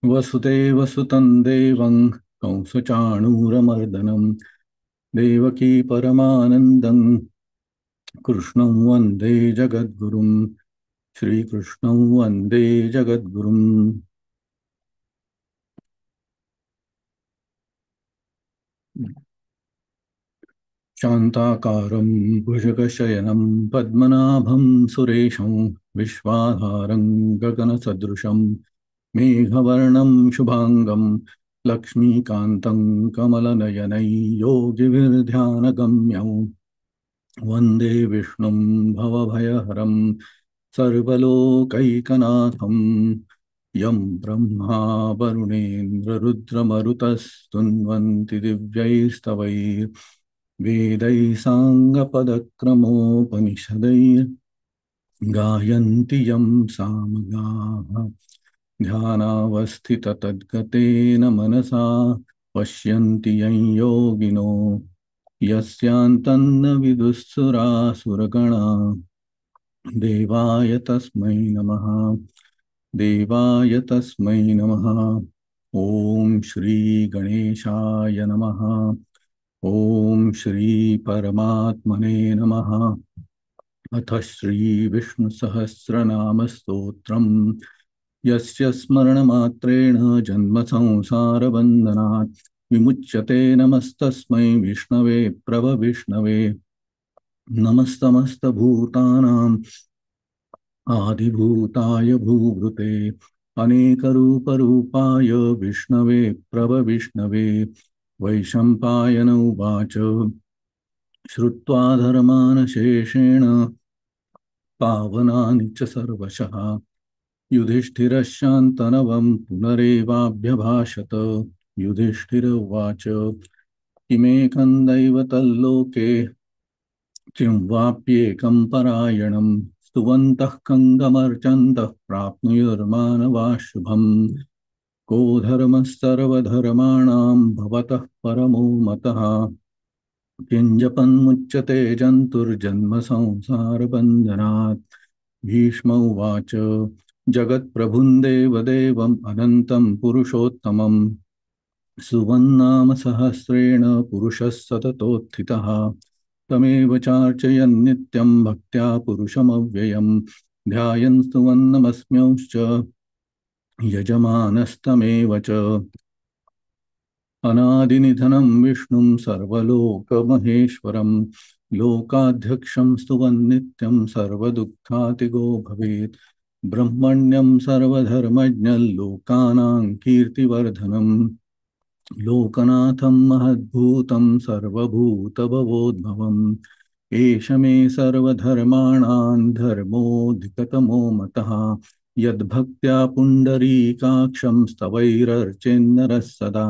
वसुदेवसुतं देवं कंसचाणूरमर्दनं देवकी परमानन्दं कृष्णं वन्दे जगद्गुरुं श्रीकृष्णं वन्दे जगद्गुरुम्। शान्ताकारं भुजगशयनं पद्मनाभं सुरेशं विश्वाधारं गगनसदृशं मेघवर्णं शुभाङ्गं लक्ष्मीकान्तं कमलनयनै योगिभिर्ध्यानगम्यं वन्दे विष्णुं भवभयहरं सर्वलोकैकनाथं यं ब्रह्मा वरुणेन्द्ररुद्रमरुतस्तुन्वन्ति दिव्यैस्तवैर्वेदैः साङ्गपदक्रमोपनिषदैर्गायन्ति यं सामगाः ध्यानावस्थिततद्गतेन मनसा पश्यन्ति यं योगिनो यस्यान्तन्न विदुःसुरासुरगणा देवाय तस्मै नमः। देवाय तस्मै नमः। ॐ श्री गणेशाय नमः। ॐ श्री परमात्मने नमः। अथ श्री विष्णुसहस्रनाम स्तोत्रम् यस्य स्मरणमात्रेण जन्मसंसारबन्धनात् विमुच्यते नमस्तस्मै विष्णवे प्रभविष्णवे नमस्तमस्तभूतानां आदिभूताय भूभृते अनेकरूपरूपाय विष्णवे प्रभविष्णवे वैशम्पायन उवाच श्रुत्वा धर्मानशेषेण पावनानि च सर्वशः युधिष्ठिरशान्तनवं पुनरेवाभ्यभाषत। युधिष्ठिर उवाच किमेकं दैवतल्लोके किं वाप्येकं परायणं स्तुवन्तः कङ्गमर्चन्तः प्राप्नुयुर्मानवाः शुभम् को धर्मः सर्वधर्माणां भवतः परमो मतः किञ्जपन्मुच्यते जन्तुर्जन्म संसारबन्धनात्। भीष्म उवाच जगत्प्रभुं देवदेवम् अनन्तं पुरुषोत्तमं सुवन्नाम सहस्रेण पुरुषः सततोत्थितः तमेव चार्चयन् नित्यं भक्त्या पुरुषमव्ययं ध्यायन् स्तुवन्नमस्म्यंश्च यजमानस्तमेव च। अनादिनिधनं विष्णुं सर्वलोकमहेश्वरं लोकाध्यक्षं स्तुवन्नित्यं सर्वदुःखातिगो भवेत् ब्रह्मण्यं सर्वधर्मज्ञं लोकानां कीर्तिवर्धनं लोकनाथं महद्भूतं सर्वभूतभवोद्भवम् एष मे सर्वधर्माणां धर्मोऽधिकतमो मतः यद्भक्त्या पुण्डरीकाक्षं स्तवैरर्चेन्नरः सदा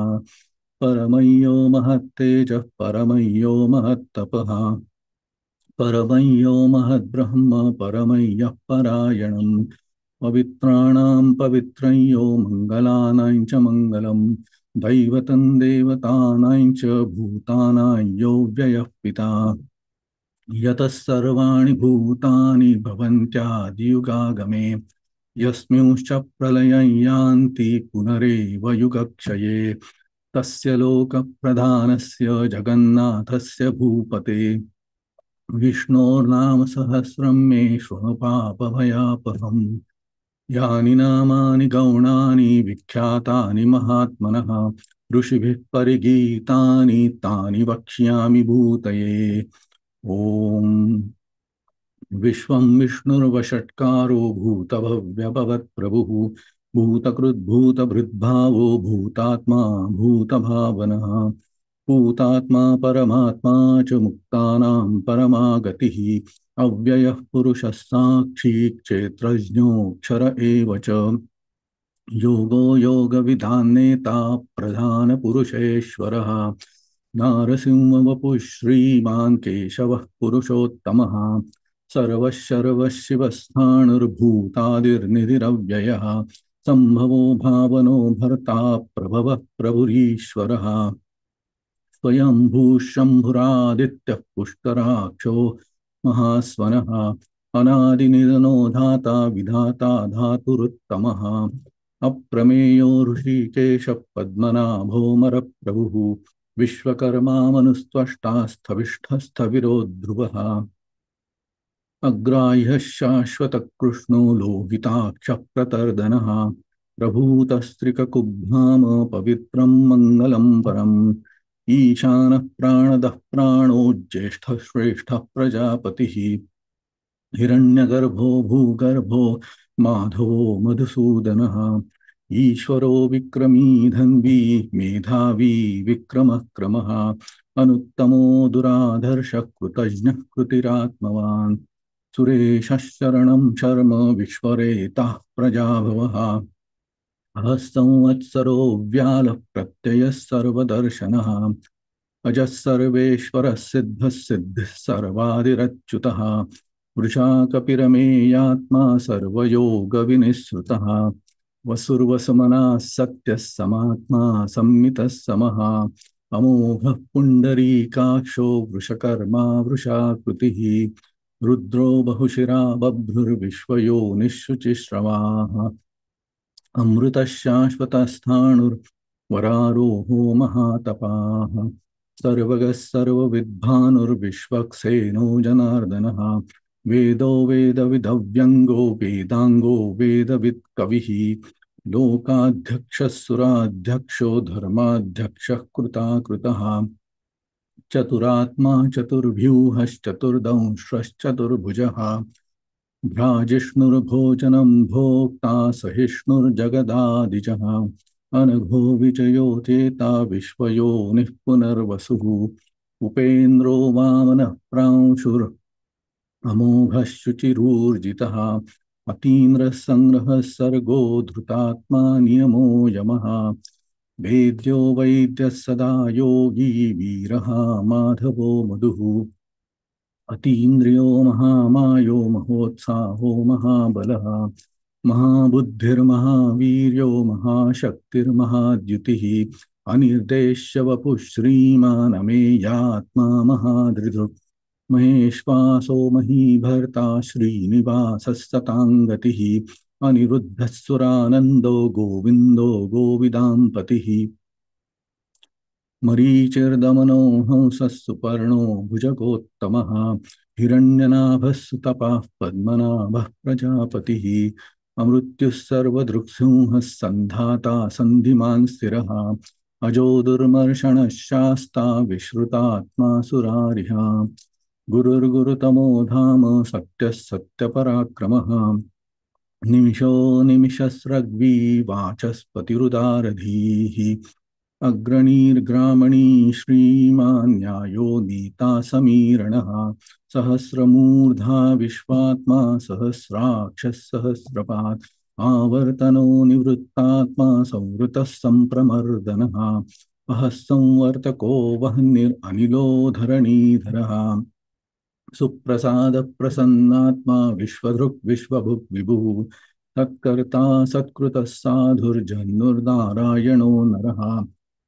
परमय्यो महत्तेजः परमय्यो महत्तपः परमय्यो महद्ब्रह्म परमय्यः परायणम् पवित्राणां पवित्रय्यो मङ्गलानां च मङ्गलम् दैवतं देवतानां च भूतानां यो व्ययः पिता यतः सर्वाणि भूतानि भवन्त्यादियुगागमे यस्मिंश्च प्रलयं यान्ति पुनरेव युगक्षये तस्य लोकप्रधानस्य जगन्नाथस्य भूपते विष्णोर्नाम सहस्रं मे शृणु पापभयापहम् यानि नामानि गौणानि विख्यातानि महात्मनः ऋषिभिः परिगीतानि तानि वक्ष्यामि भूतये। ॐ विश्वं विष्णुर्वषट्कारो भूतभव्यभवत्प्रभुः भूतकृद्भूतभृद्भावो भूतात्मा भूतभावनः भूतात्मा परमात्मा च मुक्तानां परमागतिः अव्ययः पुरुषः साक्षी क्षेत्रज्ञोऽक्षर एव च योगो योगविधानेता प्रधानपुरुषेश्वरः नारसिंहवपुः श्रीमान् केशवः पुरुषोत्तमः सर्वशर्वशिवस्थाणुर्भूतादिर्निधिरव्ययः सम्भवो भावनो भर्ता प्रभवः प्रभुरीश्वरः स्वयंभू शम्भुरादित्यः पुष्कराक्षो महास्वनः अनादिनिधनो धाता विधाता धातुरुत्तमः अप्रमेयो ऋषिकेश पद्मनाभोऽमरप्रभुः विश्वकर्मा मनुस्त्वष्टा स्थविष्ठस्थविरो ध्रुवः अग्राह्यः शाश्वतकृष्णो लोहिताक्षः प्रतर्दनः प्रभूतस्त्रिककुब्धाम पवित्रं मङ्गलं परम् ईशानः प्राणदः प्राणो ज्येष्ठः श्रेष्ठः प्रजापतिः हिरण्यगर्भो भूगर्भो माधवो मधुसूदनः ईश्वरो विक्रमी धन्वी मेधावी विक्रमः क्रमः अनुत्तमो दुराधर्षः कृतज्ञः कृतिरात्मवान् सुरेशः शरणं शर्म विश्वरेताः प्रजाभवः अहः संवत्सरो व्यालः प्रत्ययः सर्वदर्शनः अजः सर्वेश्वरः सिद्धः सिद्धिः सर्वादिरच्युतः वृषा कपिरमेयात्मा सर्वयोगविनिःसृतः वसुर्वसुमनः सत्यः समात्मा संमितः समः अमोघः पुण्डरीकाक्षो वृषकर्मा वृषाकृतिः रुद्रो बहुशिरा बभ्रुर्विश्वयोनिःशुचिश्रवाः अमृतः शाश्वतस्थाणुर्वरारोहो महातपाः सर्वगः सर्वविद्भानुर्विश्वक्सेनो जनार्दनः वेदो वेदविदव्यङ्गो वेदाङ्गो वेदवित्कविः लोकाध्यक्षः सुराध्यक्षो धर्माध्यक्षः कृताकृतः चतुरात्मा चतुर्व्यूहश्चतुर्दंश्रश्चतुर्भुजः भ्राजिष्णुर्भोजनं भोक्ता सहिष्णुर्जगदादिजः अनघो विजयो चेता विश्वयोनिः पुनर्वसुः उपेन्द्रो वामनः प्रांशुरमोघः शुचिरूर्जितः अतीन्द्रः संग्रहः सर्गो धृतात्मा नियमो यमः वेद्यो वैद्यः सदा योगी वीरः माधवो मधुः अतीन्द्रियो महामायो महोत्साहो महाबलः महाबुद्धिर्महावीर्यो महाशक्तिर्महाद्युतिः अनिर्देश्य वपुः श्रीमान् अमेयात्मा महादृधृक् महेश्वासो महीभर्ता श्रीनिवासः सताङ्गतिः अनिरुद्धः सुरानन्दो गोविन्दो गोविदाम्पतिः मरीचिर्दमनो हंसः सुपर्णो भुजगोत्तमः हिरण्यनाभः सुतपः पद्मनाभः प्रजापतिः अमृत्युः सर्वदृक्सिंहः सन्धाता सन्धिमान् स्थिरः अजो दुर्मर्षणः शास्ता विश्रुतात्मा सुरारिः गुरुर्गुरुतमो धाम सत्यः सत्यपराक्रमः निमिषो निमिषस्रग्वी वाचस्पतिरुदारधीः अग्रणीर्ग्रामणी श्रीमान् न्यायो नीता समीरणः सहस्रमूर्धा विश्वात्मा सहस्राक्षः सहस्रपात् आवर्तनो निवृत्तात्मा संवृतः सम्प्रमर्दनः अहः संवर्तको वह्निरनिलो धरणीधरः सुप्रसादप्रसन्नात्मा विश्वधृक् विश्वभुक् विभुः तत्कर्ता सत्कृतः साधुर्जन्नुर्नारायणो नरः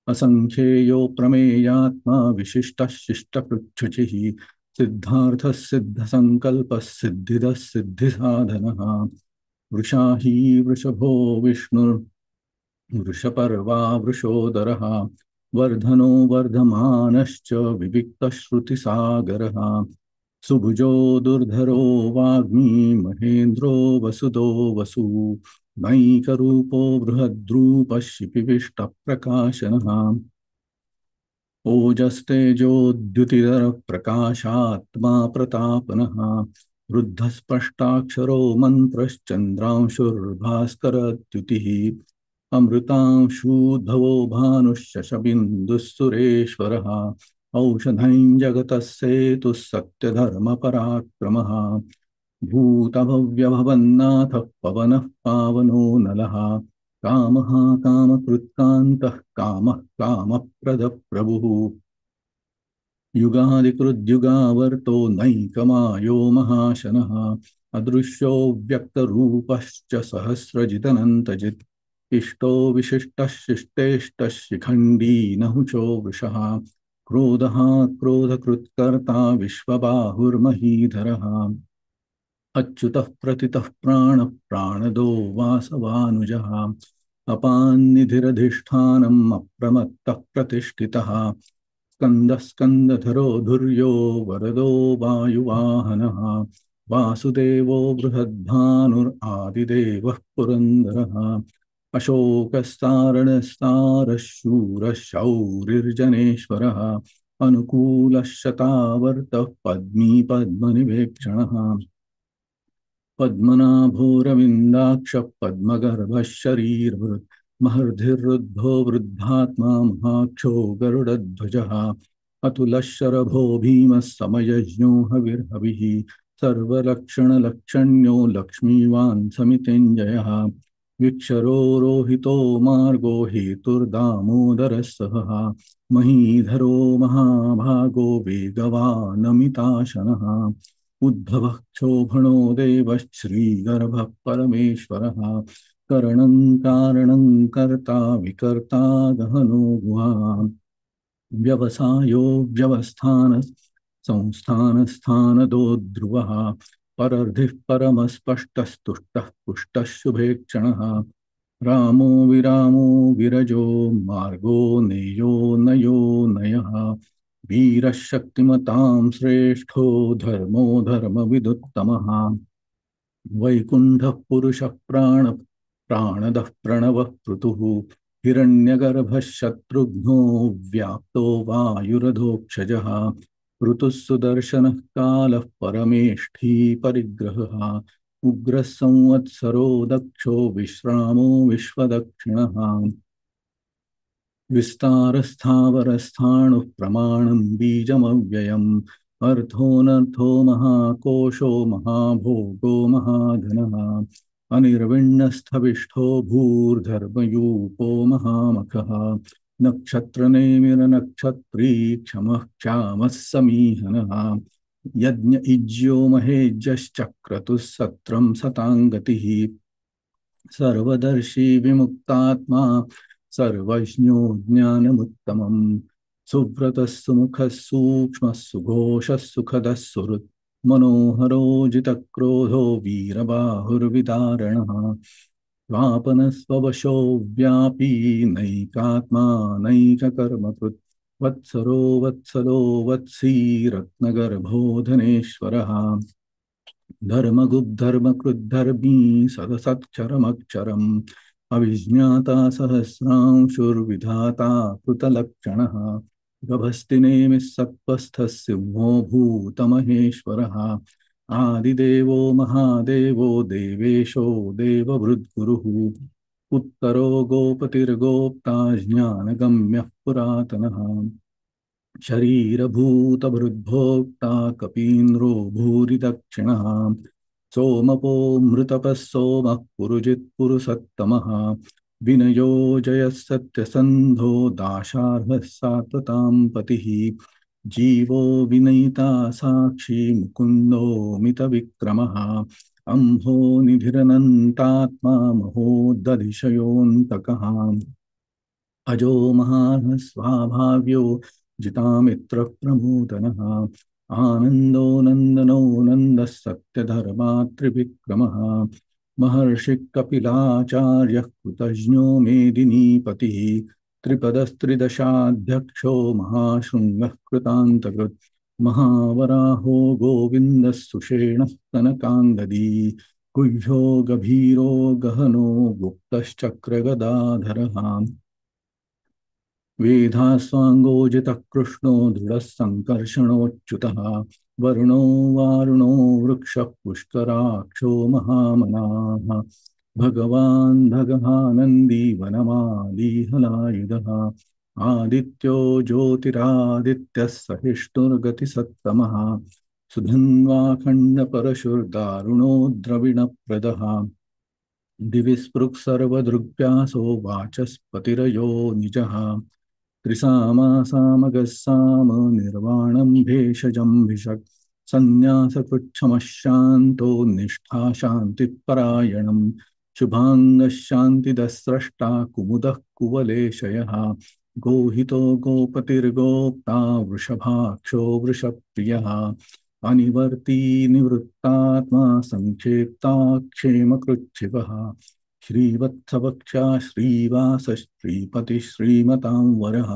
असंख्येयो प्रमेयात्मा विशिष्टः शिष्टपृच्छुचिः सिद्धार्थः सिद्धसङ्कल्पः सिद्धिदः सिद्धिसाधनः वृषा हि वृषभो विष्णुर्वृषपर्वा वृषोदरः वर्धनो वर्धमानश्च विविक्तश्रुतिसागरः सुभुजो दुर्धरो वाग्मी महेन्द्रो वसुदो वसु नैकरूपो बृहद्रूपः शिपिविष्टप्रकाशनः ओजस्तेजोद्युतिधरः प्रकाशात्मा प्रतापनः रुद्धस्पष्टाक्षरो मन्त्रश्चन्द्रांशुर्भास्करद्युतिः अमृतांशूद्भवो भानुश्शशबिन्दुः सुरेश्वरः औषधं जगतः सेतुः सत्यधर्मपराक्रमः भूतभव्यभवन्नाथः पवनः पावनो नलः कामः कामकृत्कान्तः कामः कामप्रदः प्रभुः युगादिकृद्युगावर्तो नैकमायो महाशनः अदृश्यो व्यक्तरूपश्च सहस्रजिदनन्तजित् इष्टो विशिष्टः शिष्टेष्टः शिखण्डी नहुषो वृषः क्रोधः क्रोधकृत्कर्ता विश्वबाहुर्महीधरः अच्युतः प्रतितः प्राणः प्राणदो वासवानुजः अपान्निधिरधिष्ठानम् अप्रमत्तः प्रतिष्ठितः स्कन्दस्कन्दधरो धुर्यो वरदो वायुवाहनः वासुदेवो बृहद्भानुरादिदेवः पुरन्दरः अशोकस्तारणस्तारः शूरः शौरिर्जनेश्वरः अनुकूलः शतावर्तः पद्मी पद्मनिवेक्षणः पद्मनाभोरविन्दाक्षः पद्मगर्भः शरीरभृत् महर्धिरुद्धो वृद्धात्मा महाक्षो गरुडध्वजः अतुलः शरभो भीमः समयज्ञो हविर्हविः सर्वलक्षणलक्षण्यो लक्ष्मीवान् समितेञ्जयः विक्षरो रोहितो मार्गो हेतुर्दामोदरः सहः महीधरो महाभागो वेगवानमिताशनः उद्भवः क्षोभणो देवः श्रीगर्भः परमेश्वरः करणं कारणं कर्ता विकर्ता गहनो गुहा व्यवसायो व्यवस्थान संस्थानस्थानदो ध्रुवः परर्धिः परमस्पष्टस्तुष्टः पुष्टः शुभेक्षणः रामो विरामो विरजो मार्गो नेयो नयो नयः वीरः शक्तिमतां श्रेष्ठो धर्मो धर्मविदुत्तमः वैकुण्ठः पुरुषः प्राणदः प्रणवः पृथुः हिरण्यगर्भः शत्रुघ्नो व्याप्तो वायुरधोक्षजः ऋतुः सुदर्शनः कालः परमेष्ठी परिग्रहः उग्रः संवत्सरो दक्षो विश्रामो विश्वदक्षिणः विस्तारस्थावरस्थाणुः प्रमाणं बीजमव्ययम् अर्थोऽनर्थो महाकोशो महाभोगो महाधनः अनिर्विण्णस्थविष्ठो भूर्धर्मयूपो महामखः नक्षत्रनेमिरनक्षत्री क्षमः क्षामः समीहनः यज्ञ इज्यो महेज्यश्चक्रतुः सत्रं सताङ्गतिः सर्वदर्शी विमुक्तात्मा सर्वज्ञो ज्ञानमुत्तमम् सुव्रतः सुमुखः सूक्ष्मः सुघोषः सुखदः सुहृत् मनोहरो जितक्रोधो वीरबाहुर्विदारणः स्वापनस्ववशो व्यापी नैकात्मा नैककर्मकृत् वत्सरो वत्सलो वत्सी रत्नगर्भो धनेश्वरः धर्मगुब्धर्मकृद्धर्मी सदसत्क्षरमक्षरम् अविज्ञाता सहस्रांशुर्विधाता कृतलक्षणः गभस्तिनेमिः सत्त्वस्थः सिंहो भूतमहेश्वरः आदिदेवो महादेवो देवेशो देवभृद्गुरुः उत्तरो गोपतिर्गोप्ता ज्ञानगम्यः पुरातनः शरीरभूतभृद्भोक्ता कपीन्द्रो भूरि दक्षिणः सोमपो मृतपः सोमः पुरुजित्पुरुषत्तमः विनयो जयः सत्यसन्धो दाशार्हः सात्वतां पतिः जीवो विनयिता साक्षी मुकुन्दो मितविक्रमः अम्भो निधिरनन्तात्मा महोदधिशयोऽन्तकः अजो महान् स्वाभाव्यो जितामित्रप्रमोदनः आनन्दो नन्दनो नन्दः सत्यधर्मात्रिविक्रमः महर्षिः कपिलाचार्यः कृतज्ञो मेदिनीपतिः त्रिपदस्त्रिदशाध्यक्षो महाशृङ्गः कृतान्तकृत् महावराहो गोविन्दः सुषेणः कनकाङ्गदी गुह्यो गभीरो गहनो गुप्तश्चक्रगदाधरः वेधास्वाङ्गोजितः कृष्णो दृढः सङ्कर्षणोच्युतः वरुणो वारुणो वृक्षः पुष्कराक्षो महामनाः भगवान् भगवानन्दी वनमालीहलायुधः आदित्यो ज्योतिरादित्यः सहिष्णुर्गतिसत्तमः सुधन्वाखण्डपरशुर्दारुणो द्रविणप्रदः दिवि स्पृक् सर्वदृग्व्यासो वाचस्पतिरयो निजः त्रिसामासामगः साम निर्वाणं भेषजं भिषक् सन्न्यासकृच्छमः शान्तो निष्ठा शान्तिपरायणं शुभाङ्गः शान्तिदस्रष्टा कुमुदः कुवलेशयः गोहितो गोपतिर्गोप्ता वृषभाक्षो वृषप्रियः अनिवर्ती निवृत्तात्मा संक्षेप्ता क्षेमकृच्छिवः श्रीवत्सवक्षा श्रीवास श्रीपति श्रीमतां वरः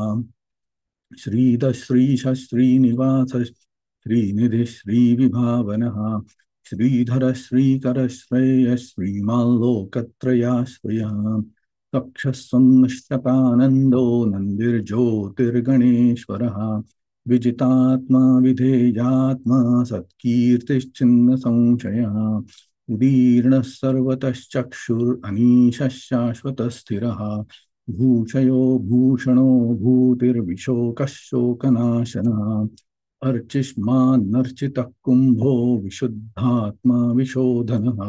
श्रीध श्रीश श्रीनिवास श्रीनिधि श्रीविभावनः श्रीधर श्रीकर श्रेय श्रीमाल्लोकत्रयाश्रयः तक्षस्वंशतानन्दो नन्दिर्ज्योतिर्गणेश्वरः विजितात्मा विधेयात्मा सत्कीर्तिश्चिन्न संशयः उदीर्णः सर्वतश्चक्षुरनीशः शाश्वतस्थिरः भूषयो भूषणो भूतिर्विशोकः शोकनाशनः अर्चिष्मान्नर्चितः कुम्भो विशुद्धात्मा विशोधनः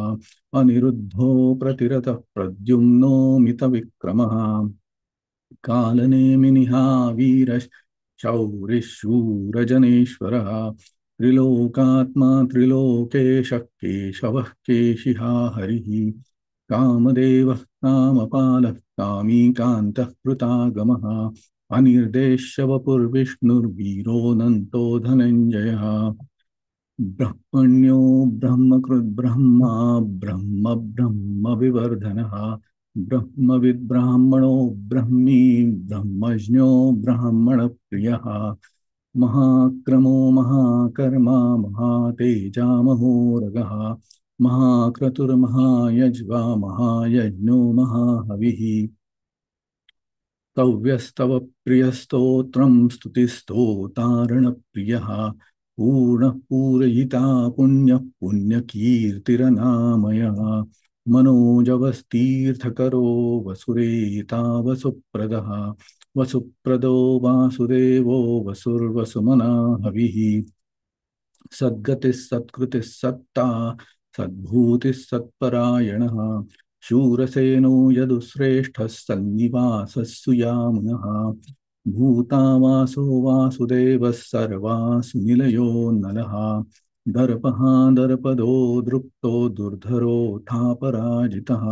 अनिरुद्धो प्रतिरतः प्रद्युम्नो मितविक्रमः कालनेमिनिहा वीरशौरिशूरजनेश्वरः त्रिलोकात्मा त्रिलोकेशः केशवः केशिहा हरिः कामदेवः कामपालः कामीकान्तः कृतागमः अनिर्देश्यवपुर्विष्णुर्वीरोऽनन्तो धनञ्जयः ब्रह्मण्यो ब्रह्मकृद्ब्रह्मा ब्रह्म ब्रह्मविवर्धनः ब्रह्मविद्ब्राह्मणो ब्रह्मी ब्रह्मज्ञो ब्राह्मणप्रियः महाक्रमो महाकर्मा महातेजामहोरगः महाक्रतुर्महायज्वा महायज्ञो महाहविः तव्यस्तव प्रियस्तोत्रं स्तुतिस्तोतारणप्रियः पूर्णः पूरयिता पुण्यः पुण्यकीर्तिरनामयः मनोजवस्तीर्थकरो वसुरेता वसुप्रदः वसुप्रदो वासुदेवो वसुर्वसुमना हविः सद्गतिः सत्कृतिः सत्ता सद्भूतिः सत्परायणः शूरसेनो यदुश्रेष्ठः सन्निवासः सुयामुनः भूतावासो वासुदेवः सर्वासु निलयो नलः दर्पः दर्पदो दृप्तो दुर्धरोऽथापराजितः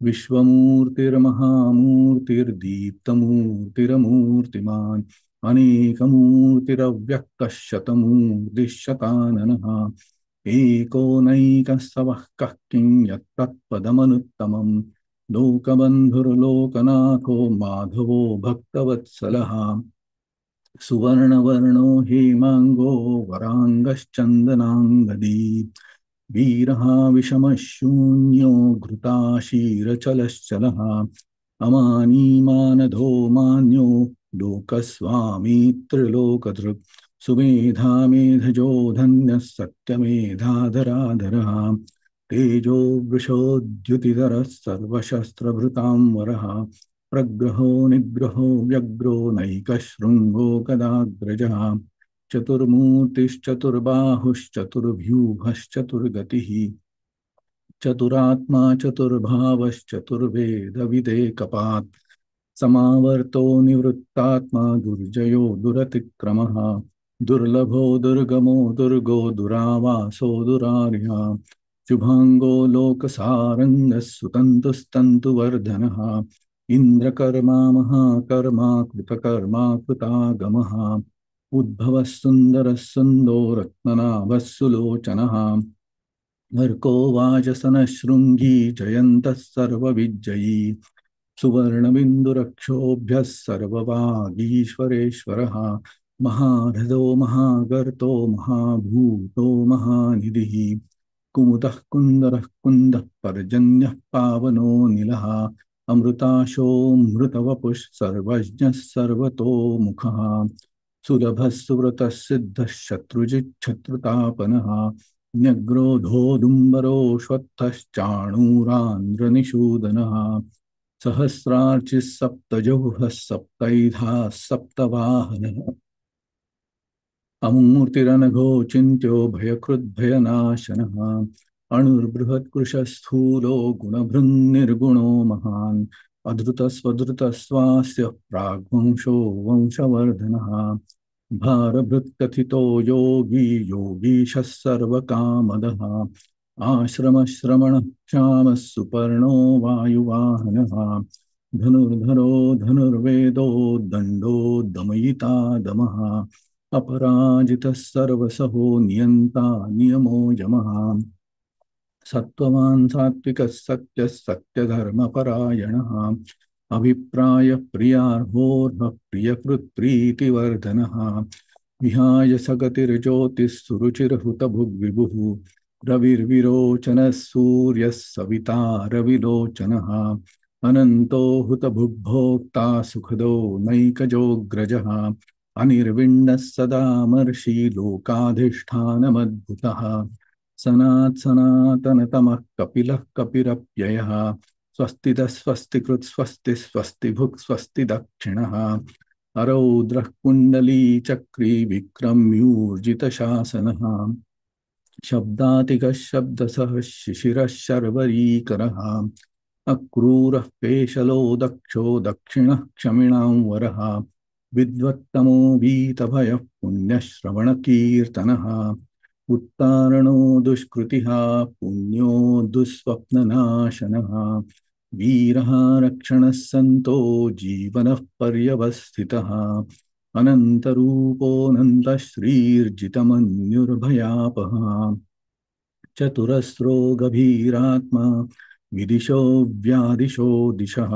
विश्वमूर्तिर्महामूर्तिर्दीप्तमूर्तिरमूर्तिमान् अनेकमूर्तिरव्यक्तः शतमूर्तिः एको नैकः सवः कः किं यत्तत्पदमनुत्तमं लोकबन्धुर्लोकनाथो माधवो भक्तवत्सलः सुवर्णवर्णो हेमाङ्गो वराङ्गश्चन्दनाङ्गदी वीरः विषमशून्यो घृताशीरचलश्चलः अमानी मानधो मान्यो लोकस्वामी त्रिलोकधृक् सुमेधा मेधजो धन्यः सत्यमेधाधराधरः तेजो वृषोद्युतिधरः सर्वशस्त्रभृतां वरः प्रग्रहो निग्रहो व्यग्रो नैकशृङ्गो गदाग्रजः चतुर्मूर्तिश्चतुर्बाहुश्चतुर्व्यूहश्चतुर्गतिः चतुरात्मा चतुर्भावश्चतुर्वेदविदेकपात् समावर्तो निवृत्तात्मा दुर्जयो दुरतिक्रमः दुर्लभो दुर्गमो दुर्गो दुरावासो दुरार्यः शुभांगो लोकसारङ्गः सुतन्तुस्तन्तुवर्धनः इन्द्रकर्मा महाकर्मा कृतकर्मा कृतागमः उद्भवः सुन्दरः सुन्दो रत्ननाभः सुलोचनः अर्को वाजसनः शृङ्गी जयन्तः सर्वविजयी सुवर्णबिन्दुरक्षोभ्यः सर्ववागीश्वरेश्वरः महारथो महागर्तो महाभूतो महानिधिः कुमुदः कुन्दरः कुन्दः पर्जन्यः पावनो नीलः अमृताशोऽमृतवपुः सर्वज्ञः सर्वतोमुखः सुलभः सुव्रतः सिद्धः शत्रुजिच्छत्रुतापनः न्यग्रोधोदुम्बरोऽश्वत्थश्चाणूरान्ध्रनिषूदनः सहस्रार्चिः सप्तजौहः सप्तैधा सप्तवाहनः अमूर्तिरनघो चिन्त्यो भयकृद्भयनाशनः अणुर्बृहत्कृशस्थूलो गुणभृन्निर्गुणो महान् अधृतस्वधृतस्वास्य प्राग्वंशो वंशवर्धनः भारभृत्कथितो योगी योगीशः सर्वकामदः आश्रमश्रमणः क्षामः सुपर्णो वायुवाहनः धनुर्धरो धनुर्वेदो दण्डो दमयिता दमः अपराजितः सर्वसहो नियन्ता नियमो यमः सत्त्ववान् सात्विकः सत्यः सत्यधर्मपरायणः अभिप्राय प्रियार्होर्ह प्रियकृत्प्रीतिवर्धनः विहाय सगतिर्ज्योतिः सुरुचिर्हुतभुग्विभुः रविर्विरोचनः सूर्यः सविता रविलोचनः अनन्तो हुतभुग्भोक्ता सुखदो नैकजोऽग्रजः अनिर्विण्णः सदा मर्षि लोकाधिष्ठानमद्भुतः सनात् सनातनतमः कपिलः कपिरप्ययः स्वस्तितः स्वस्तिकृत् स्वस्ति स्वस्तिभुक् स्वस्ति दक्षिणः अरौद्रः कुण्डली चक्री विक्रम्यूर्जितशासनः शब्दातिगः शब्दसः शिशिरः शर्वरीकरः अक्रूरः पेशलो दक्षो दक्षिणः क्षमिणां वरः विद्वत्तमो वीतभयः पुण्यश्रवणकीर्तनः उत्तारणो दुष्कृतिः पुण्यो दुःस्वप्ननाशनः वीरः रक्षणः सन्तो जीवनः पर्यवस्थितः अनन्तरूपोऽनन्तश्रीर्जितमन्युर्भयापः चतुरस्रो गभीरात्मा विदिशो व्यादिशो दिशः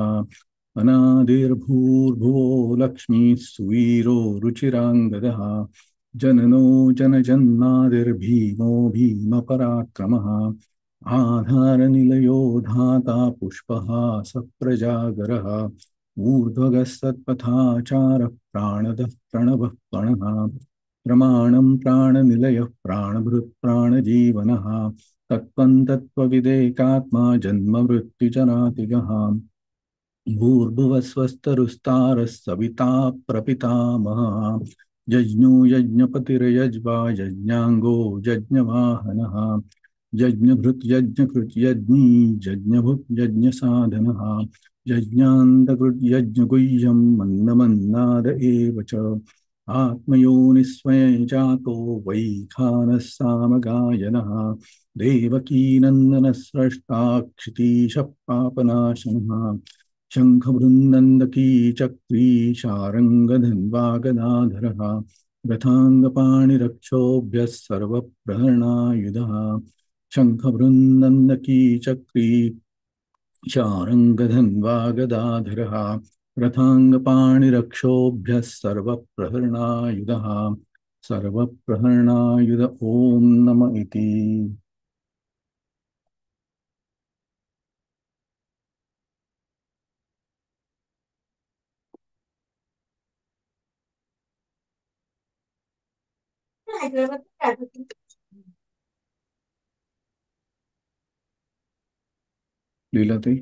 अनादिर्भूर्भुवो लक्ष्मीः सुवीरो रुचिराङ्गदः जननो जनजन्मादिर्भीमो भीमपराक्रमः आधारनिलयो धाता पुष्पः सप्रजागरः ऊर्ध्वगस्तत्पथाचारः प्राणदः प्रणवः प्रणः प्रमाणं प्राणनिलयः प्राणभृत् प्राणजीवनः तत्त्वं तत्त्वविदेकात्मा जन्ममृत्युजरातिगः भूर्भुवस्वस्तरुस्तारः सविता प्रपितामहः यज्ञो यज्ञपतिर्यज्वा यज्ञाङ्गो यज्ञवाहनः यज्ञभृत् यज्ञकृत् यज्ञी यज्ञभुक् यज्ञसाधनः यज्ञान्तकृत् यज्ञगुह्यं मन्दमन्नाद एव च आत्मयोनिस्वयं जातो वैखानः सामगायनः देवकीनन्दनः स्रष्टा क्षितीशः पापनाशनः शङ्खबृन्दन्दकी चक्री शारङ्गधन्वागदाधरः रथाङ्गपाणिरक्षोभ्यः सर्वप्रहरणायुधः शङ्खबृन्दन्दकी चक्री शारङ्गधन्वागदाधरः रथाङ्गपाणिरक्षोभ्यः सर्वप्रहरणायुधः सर्वप्रहरणायुध ॐ नम इति। लीलाताई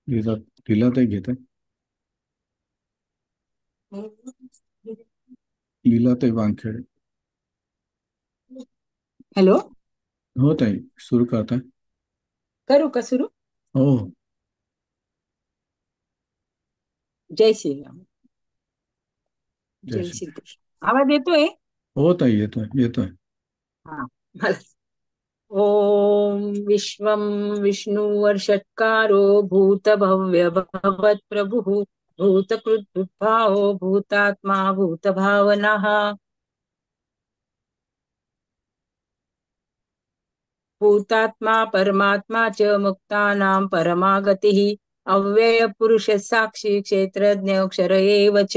लीलाताई घेत आहे लीलाताई वानखेडे हॅलो हो ताई सुरू करताय करू का सुरू हो जय श्रीराम जय जय श्री श्रीकृष्ण आवाज येतोय हो ताई येतोय येतोय हा मला ओम विश्वं विष्णुवर्षत्कारो भूतभव्य भगवत् प्रभुः भूतकृद्भावो भूतात्मा भूतभावनः भूतात्मा परमात्मा च मुक्तानां परमागतिः अव्ययपुरुष साक्षी क्षेत्रज्ञ अक्षर एव च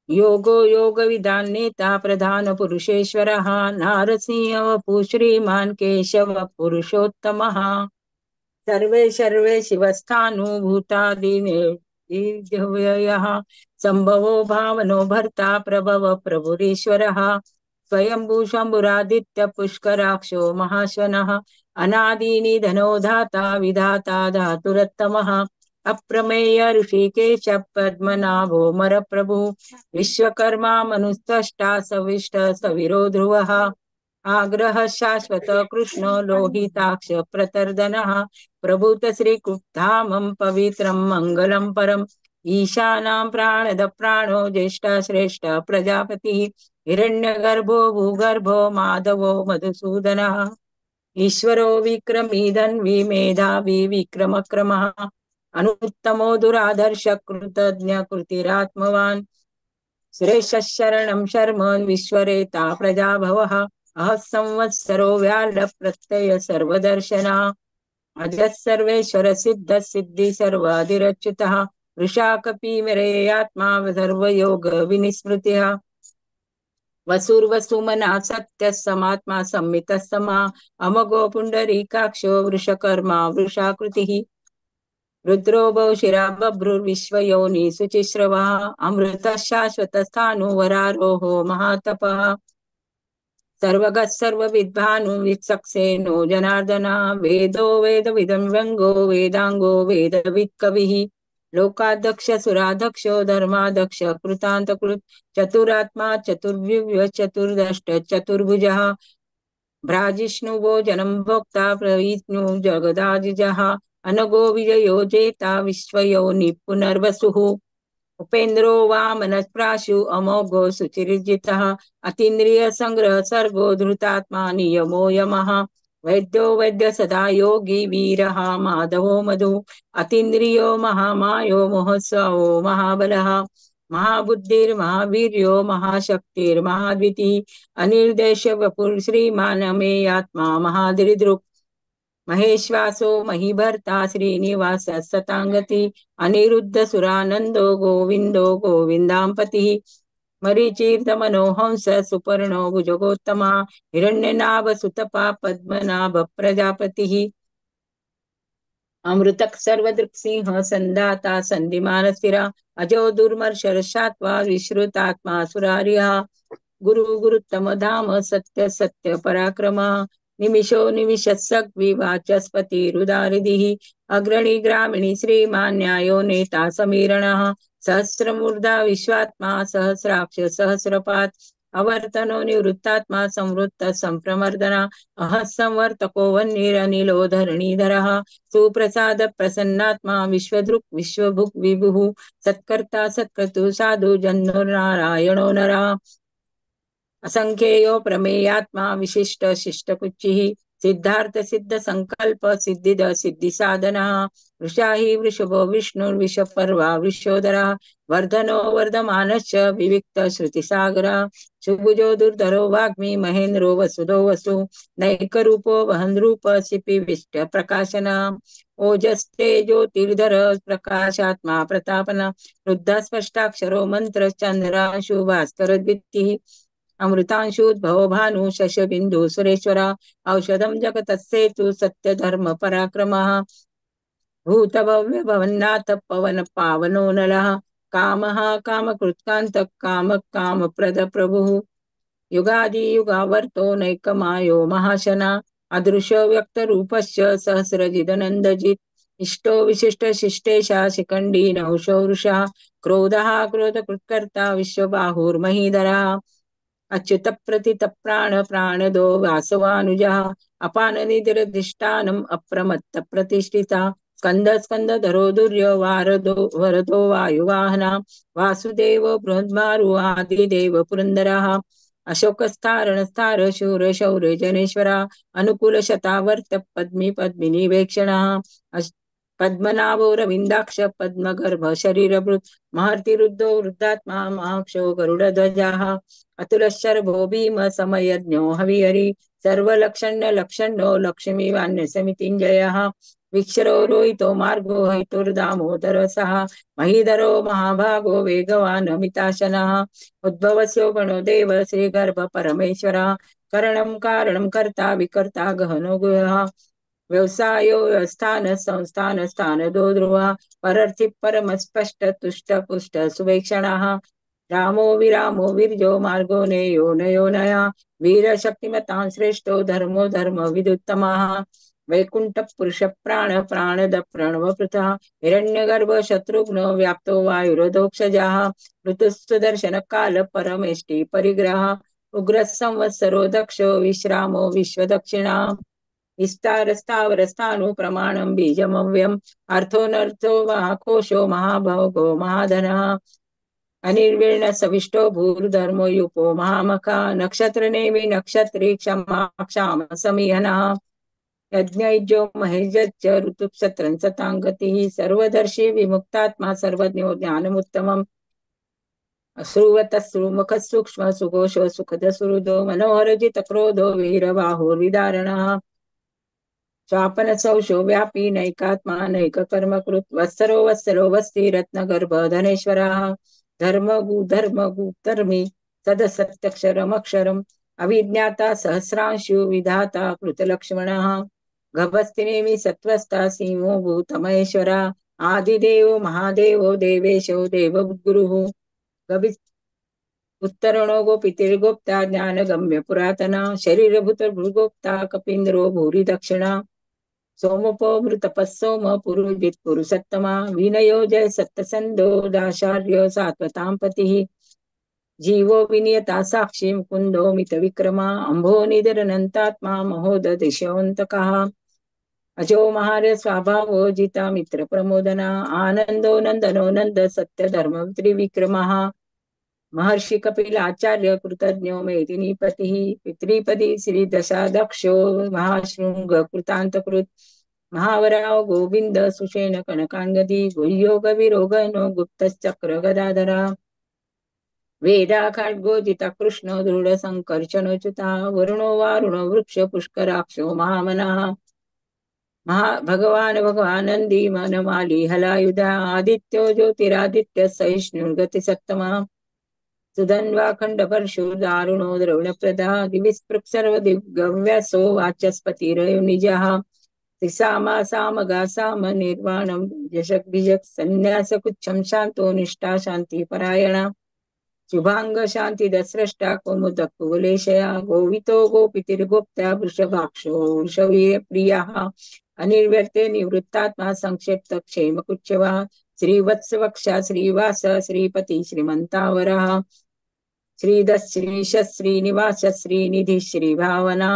योगो योगविदां नेता प्रधान पुरुषेश्वरः नारसिंह वपु श्रीमान् केशव पुरुषोत्तमः सर्वे सर्वे शिवस्थानुभूतादिव्ययः संभवो भावनो भर्ता प्रभव प्रभुरीश्वरः स्वयंभू शम्भुरादित्य पुष्कराक्षो महाश्वनः अनादि धनो धाता विधाता धातुरत्तमः अप्रमेय ऋषिकेश पद्मनाभो मर प्रभु विश्वकर्मा मनुस्तष्टा सविष्ट सविरो ध्रुवः आग्रह शाश्वत कृष्ण लोहिताक्ष प्रतर्दनः प्रभूत श्रीकुप्धामं पवित्रं मङ्गलं परं ईशानां प्राणद प्राणो ज्येष्ठा श्रेष्ठ प्रजापतिः हिरण्यगर्भो भूगर्भो माधवो मधुसूदनः ईश्वरो विक्रमी धन्वी मेधावी विक्रमक्रमः अनुत्तमो दुराधर्ष कृतज्ञ कृतिरात्मवान् सुरेशः शरणं शर्म विश्वरेता प्रजाभवः अहः संवत्सरो व्याल प्रत्यय सर्वदर्शना अजः सर्वेश्वर सिद्ध सिद्धि सर्वाधिरच्युतः वृषाकपिमरेयात्मा सर्वयोग विनिस्मृतिः वसुर्वसुमना सत्य समात्मा संमितः समा अमगो पुंडरीकाक्षो वृषकर्मा वृषाकृतिः रुद्रो बहुशिरा बभ्रुर्विश्वयोनि शुचिश्रवः अमृतः शाश्वतस्थाणु वरारोहो महातपः सर्वगः सर्वविद्भानु विचक्षेनो जनार्दना वेदो वेदविदं व्यङ्गो वेदांगो वेदवित्कविः लोकाध्यक्ष सुराध्यक्षो धर्माध्यक्ष कृतान्तकृत् चतुरात्मा चतुर्व्युव्य चतुर्दष्ट चतुर्भुजः भ्राजिष्णुवो जनं भोक्ता प्रविष्णु जगदाजिजः अनगो विजयो जेता विश्वयोनि पुनर्वसुः उपेन्द्रो वामनस्प्राशु अमोघो सुचिर्जितः अतीन्द्रिय संग्रह सर्गो धृतात्मा नियमो यमः वैद्यो वैद्य सदा योगी वीरः माधवो मधु अतीन्द्रियो महामायो महोत्सवो महाबलः महाबुद्धिर्महावीर्यो महाशक्तिर्महाद्वितीः अनिर्देश वपुः श्रीमानमेयात्मा महादृदृक् महेश्वासो महीभर्ता श्रीनिवास सतांगति अनिरुद्ध सुरानंदो गोविंदो गोविंदांपतिः मरीचीर्दमनोहंस सुपर्णो भुजगोत्तमा हिरण्यनाभ सुतपा पद्मनाभ प्रजापतिः अमृतक सर्वदृक्सिंह संदाता संधिमान स्थिरा अजो दुर्मर्शरशात्वा विश्रुतात्मा सुरारिहा गुरु गुरुत्तम धाम सत्य सत्य पराक्रमा निमिषो निमिषत्सक विवाचस्पति रुदारिदिः अग्रणी ग्रामिणी श्रीमान् न्यायो नेता समीरणः सहस्रमूर्धा विश्वात्मा सहस्राक्ष सहस्रपात् अवर्तनो निवृत्तात्मा संवृत्त संप्रमर्दना अह संवर्तको वह्निरनिलो धरणीधरः सुप्रसाद प्रसन्नात्मा विश्वदृक् विश्वभुक् विभुः सत्कर्ता सत्क्रतु साधु जन्मनारायणो नरः असंख्येयो प्रमेयात्मा विशिष्ट शिष्टपुच्चिः सिद्धार्थ सिद्ध संकल्प सिद्धिद सिद्धि साधना वृषाहि वृषभो विष्णुर्विषपर्वा वृषोदरः वर्धनो वर्धमानश्च विविक्त श्रुतिसागरा सुभुजो दुर्धरो वाग्मी महेन्द्रो वसुदो वसु नैकरूपो वहन् रूप शिपि विष्ट प्रकाशना ओजस्ते ज्योतिर्धर प्रकाशात्मा प्रतापना रुद्ध स्पष्टाक्षरो मंत्र चंद्रांशु भास्कर द्वितीः अमृतांशुद्भवो भानु शशबिंदु सुरेश्वरा औषधं जगतस्सेतु सत्य धर्म पराक्रमः भूत भव्य भवन्नाथ पवन पावनो नलः कामः कामकृत्कान्त काम काम प्रद प्रभुः युगादि युगावर्तो नैकमायो महाशना अदृश्य व्यक्त रूपस्य सहस्रजिदनन्दजित् इष्टो विशिष्ट शिष्टेशा शिखण्डी नहुषो वृषः क्रोधः क्रोधकृत्कर्ता विश्वबाहुर्महीधरः अच्युत प्रथित प्राण प्राणदो वासवानुजः अपान निधिरधिष्ठानम् अप्रमत्त प्रतिष्ठिता स्कंद स्कंद धरो दुर्यो वारदो वरदो वायुवाहना वासुदेव बृहन्मारु आदिदेव पुरंदरः अशोकस्तारण स्तार शूर शौर्य जनेश्वरा अनुकूल शतावर्त पद्मी पद्मिनी वेक्षणः पद्मनाभो रविन्दाक्ष पद्मगर्भ शरीरभृत् महर्तिरुद्धो वृद्धात्मा महाक्षो गरुडध्वजः अतुलशर्भो भीम समयज्ञो हविहरि सर्वलक्षण्य लक्षण्यो लक्ष्मीवान्य समितिञ्जयः विक्षरो रोहितो मार्गो हैतुर्दामोदर सः महीधरो महाभागो वेगवान् अमिताशनः उद्भवस्यो गणो देव श्रीगर्भ परमेश्वरः करणं कारणं कर्ता विकर्ता गहनो गुहः व्यवसायो स्थान संस्थान स्थान दो ध्रुवा परर्थि परम स्पष्ट तुष्ट पुष्ट सुवेक्षणः रामो विरामो विर्जो मार्गो नेयो नयो नया वीर शक्तिमतां श्रेष्ठो धर्मो धर्म विदुत्तमः वैकुंठ पुरुष प्राण प्राणद प्रणव पृथः हिरण्यगर्भ शत्रुघ्न व्याप्तो वायुरधोक्षजः ऋतुस्वदर्शन काल परमेष्टि परिग्रह उग्र संवत्सरो दक्षो विश्रामो विश्वदक्षिणा विस्तारस्थावरस्थानु प्रमाणं बीजमव्यम् अर्थोऽनर्थो महाकोशो महाभोगो महाधनः अनिर्विण्ण सविष्टो भूर्धर्मो युपो महामखा नक्षत्रनेमि नक्षत्री क्षमा क्षाम समीहनः यज्ञैज्यो महेजच्च ऋतुक्षत्रं सताङ्गतिः सर्वदर्शी विमुक्तात्मा सर्वज्ञो ज्ञानमुत्तमम् श्रुवतः सूक्ष्म सुघोषो सुखद सुहृदो मनोहरजित क्रोधो वीरबाहुर्विदारणः स्वापन सौशो व्यापी नैकात्मा नैक कर्म कृत वत्सरो वत्सरो वस्ति रत्नगर्भ धनेश्वरः धर्मी सदसत्यक्षरमक्षरम् अविज्ञाता सहस्रांशु विधाता कृतलक्ष्मणः गभस्तिनेमि सत्त्वस्था सीमो भूतमहेश्वरा आदिदेवो महादेवो देवेशो देवगुरुः गभि उत्तरणो गोपितिर्गोप्ता ज्ञानगम्य पुरातना शरीरभूतभृगोप्ता कपीन्द्रो भूरि दक्षिणा सोमपो मृतपस्सोम पुरुजित् पुरुषत्तमा विनयो जय सत्तसन्दो दाशार्य सात्वतां पतिः जीवो विनियता साक्षी मुकुन्दो मितविक्रमा अम्भो निधरनन्तात्मा महोदधिशोऽन्तकः अजो महार्य स्वभावो जिता मित्र प्रमोदना आनन्दो नन्दनो नन्द सत्य धर्म त्रिविक्रमः महर्षि कपिलाचार्य कृतज्ञो मेदिनीपतिः पितृपदी श्री दशादक्षो महाशृंग कृतान्तकृत महावराव गोविंद सुषेण कनकांगदी गुह्यो कविरोगनो गुप्तश्चक्र गदाधरा वेदा खड्गोजिता कृष्ण दृढ संकर्षणोच्युता वरुणो वारुणो वृक्ष पुष्कराक्षो महामनः भगवान भगवानंदी मनमाली हलायुधा आदित्यो ज्योतिरादित्य सहिष्णुर्गति सत्तमा सुधन्वाखंड परशु दारुणो द्रवणप्रदा दिविस्पृक् सर्वदिग्गव्यासो वाचस्पतिरयो निजः त्रिसामा सामगा साम निर्वाणं जशक बीजक संन्यासकुच्छं शांतो निष्ठा शांति परायणा शुभांग शांति दस्रष्टा कौमुदक कुवलेशया गोवितो गोपितिर्गोप्ता वृषभाक्षो वृषवीर प्रियाः अनिर्व्यर्ते निवृत्तात्मा संक्षिप्त क्षेम कुच्चवा श्रीवत्सवक्षा श्रीवास श्रीपति श्रीमंतावरः श्रीधस् श्रीश श्रीनिवास श्रीनिधि श्रीभावना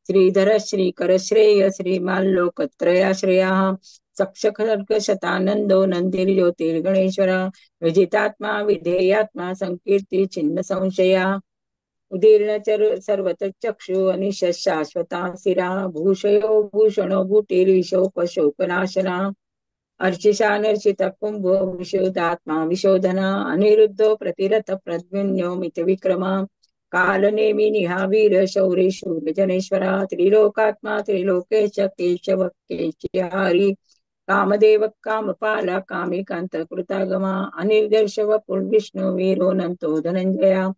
श्रीधर श्रीकर श्रेय श्रीमाल्लोकत्रयाश्रयाः सक्षखर्ग शतानंदो नंदिर्ज्योतिर्गणेश्वर विजितात्मा विधेयात्मा संकीर्ति छिन्न संशया उदीर्ण सर्वत्र चक्षु अनिश शाश्वता सिरा भूषयो भूषणो भूतिर्विशोपशोकनाशना अर्चिषानर्चित कुंभो विशोधात्मा विशोधना अनिरुद्धो प्रतिरथ प्रद्युम्नो मित विक्रमा कालनेमि निहावीर शौरी शूर जनेश्वरा त्रिलोकात्मा त्रिलोकेश केशव केशहारी कामदेव कामपाला कामिकांत कृतागमा अनिर्दर्शव विष्णु वीरो नंतो धनंजया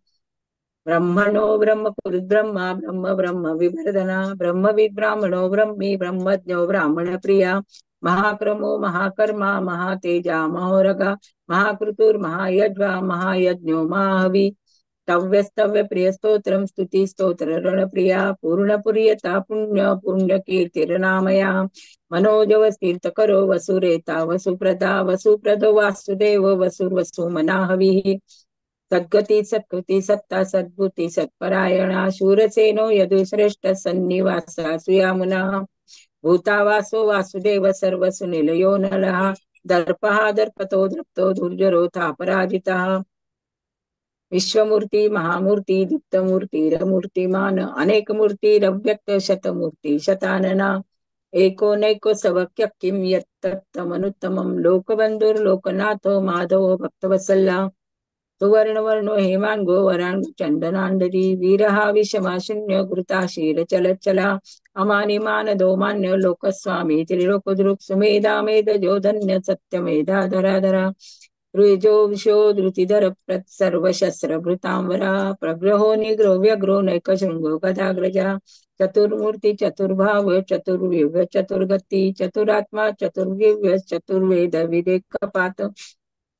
ब्रह्मणो ब्रह्मपुरुर्ब्रह्मा ब्रह्म ब्रह्म विवर्धना ब्रह्मविद् ब्राह्मणो ब्रह्मी ब्रह्मज्ञो ब्राह्मण प्रिया महाक्रमो महाकर्मा महातेजा महोरगा महाकृतुर्महायज्वा महायज्ञो महाहवि तव्यस्तव्य प्रिय स्तोत्रम स्तुति स्तोत्र रणप्रिया पूर्णपुर्यता पुण्य पुण्यकीर्तिरनामया मनोजवस्तीर्थ करो वसुरेता वसुप्रदा वसुप्रदो वासुदेव वसुर्वसु मनाहविः सद्गति सत्कृति सत्ता सद्भूति सत्परायणा शूरसेनो यदुश्रेष्ठ सन्निवासा सुयामुना भूतावासो वासुदेव सर्वसुनिलयो नलः दर्पः दर्पतो दृप्तो दुर्जरोथा पराजितः विश्वमूर्ति महामूर्ति दीप्तमूर्तिरमूर्तिमान अनेक मूर्तिरव्यक्त शतमूर्ति शतानना एको नैको सवक्य किं यत्तमनुत्तमं लोकबंधुर्लोकनाथो माधवो भक्तवत्सला सुवर्णवर्णो हेमांगो वरांग चंदनांडरी वीरहा विषमा शून्य घृता शीर चलचला अमानिमान मान्य लोकस्वामी त्रिलोकदृक् सुमेधा मेधजो धन्य सत्यमेधा धराधरा ऋजो विशो धृतिधर प्रत सर्वशस्त्र भृतांबरा प्रग्रहो निग्रो व्यग्रो नैक शृंगो गदाग्रजा चतुर्मूर्ति चतुर्भाव चतुर्व्यूह चतुर्गति चतुरात्मा चतुर्व्यूह चतुर्वेद विवेकपात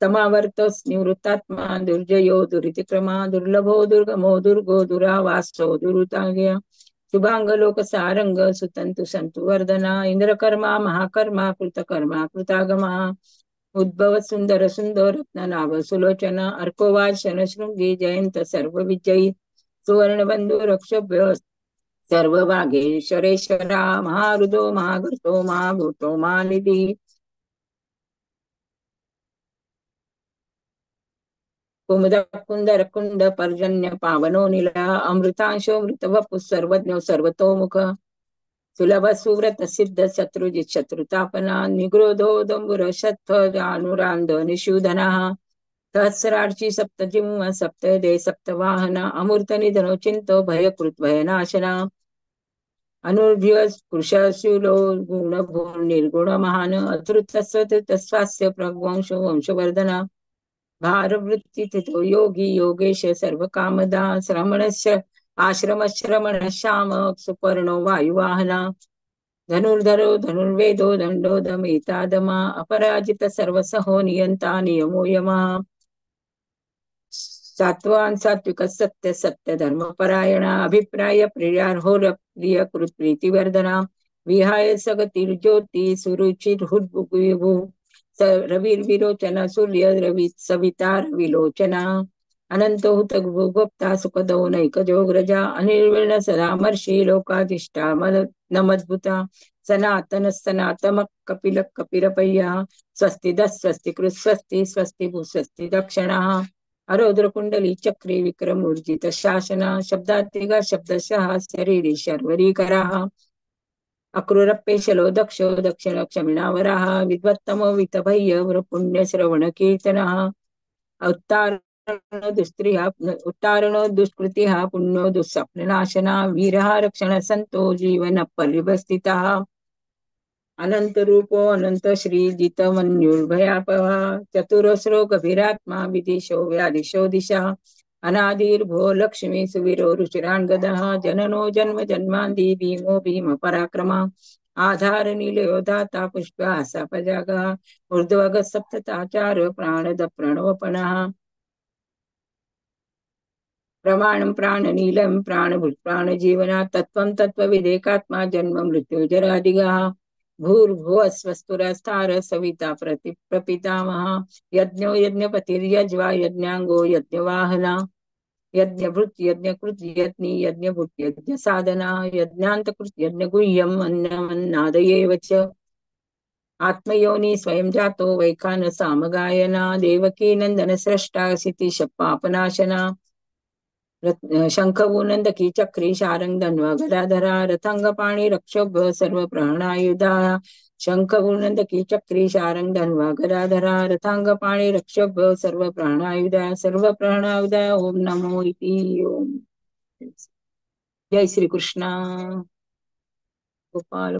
समावर्त निवृत्तात्मा दुर्जयो दुरितिक्रमा दुर्लभो दुर्गमो दुर्गो दुरावासो दुरुताग्य शुभांग लोक सारंग सुतंतु संतु वर्धना इंद्रकर्मा महाकर्मा कृतकर्मा कृतागमा उद्भव सुंदर सुंदर रत्ननाभ सुलोचना अर्कोवाद शनशृंगी जयंत सर्व विजयी सुवर्ण बंधु रक्षभ्य सर्व वागेश्वरेश्वरा महारुदो महागर्तो महाभूतो महानिधी कुमुद कुंदर कुंड पर्जन्य पावनो निला अमृतांशो मृतवपु सर्वज्ञो सर्वतोमुख सुलभ सुव्रत सिद्ध शत्रुजित शत्रुतापना निग्रोधो दंबुर शत्रुरानुरांध निषूदना सहस्रार्ची सप्तजिह्व सप्तदे सप्तवाहना अमूर्त निधनो चिंतो भयकृत भयनाशना अनुर्भ्य पुरुषशूलो गुणभूर् निर्गुण महान अतृतस्वस्य प्रवंशो वंशवर्धना भारवृत्ति तिथो योगी योगेश सर्व कामदा श्रमणस्य आश्रमश्रमण श्याम सुपर्णो वायुवाहना धनुर्धरो धनुर्वेदो दंडो दमेतादमा अपराजित सर्वसहो नियंता नियमो यमा सात्वान सात्विक सत्य सत्य धर्म परायणा अभिप्राय प्रियार्होर प्रिय कृत प्रीतिवर्धना विहाय सगतिर्ज्योति सुरुचिर हुद्भुभु रविर्विरोचन सूर्य रवि सविता विलोचना अनंत हुत गुप्ता सुखदो नैकजोग्रजा अनिर्विर्ण सदामर्षि लोकाधिष्ठा नमद्भुता सनातन सनातम कपिल कपिरपय्या स्वस्ति स्वस्ति कृत स्वस्ति स्वस्ति भू स्वस्ति दक्षिणा अरोद्र कुंडली चक्री विक्रम ऊर्जित शासना शब्दातिगा शब्दशः शरीरी शर्वरीकरा अक्रूरप्पेशलो दक्षो दक्षिण क्षमिणावराः विद्वत्तमो वितभय्य पुण्य श्रवण कीर्तनः उत्तारणो दुष्कृतिः पुण्यो दुःस्वप्ननाशना वीरः रक्षण संतो जीवन परिवस्थितः अनंत रूपो अनंत श्री जितमन्युर्भयापः चतुरस्रो गभीरात्मा विदिशो व्यादिशो दिशा अनादिर्भो लक्ष्मी सुवीरो रुचिरान्गदः जननो जन्म जन्मादि भीमो भीम पराक्रमा आधार नीलयोधाता पुष्पासा पजागः ऊर्ध्वगः सप्तताचार प्राणद प्रणवपणः प्रमाणं प्राणनीलं प्राणभूत प्राणजीवना तत्त्वं तत्त्वविदेकात्मा जन्म मृत्युजरादिगः भूर्भुवः स्वस्तुरस्तार सविता प्रपितामह यज्ञो यज्ञपतिर्यज्वा यज्ञांगो यज्ञवाहना यज्ञभृत यज्ञकृत यज्ञी यज्ञभूत यज्ञ साधना यज्ञान्तकृत यज्ञगुह्यम् अन्नमन्नादयेव च आत्मयोनि स्वयं जातो वैखान सामगायना देवकी नंदन सृष्टा क्षितिश पापनाशना शंखवूनंदकी चक्री शारंग धन्वा गदाधरा रथंगपाणी रक्षोभ सर्व प्राणायुधा शंखवूनंदकी चक्री शारंग धन्वा गदाधरा रथांगपाणी रक्षोभ सर्व प्राणायुधा ओम नमो इति ओम जय श्री कृष्ण गोपाल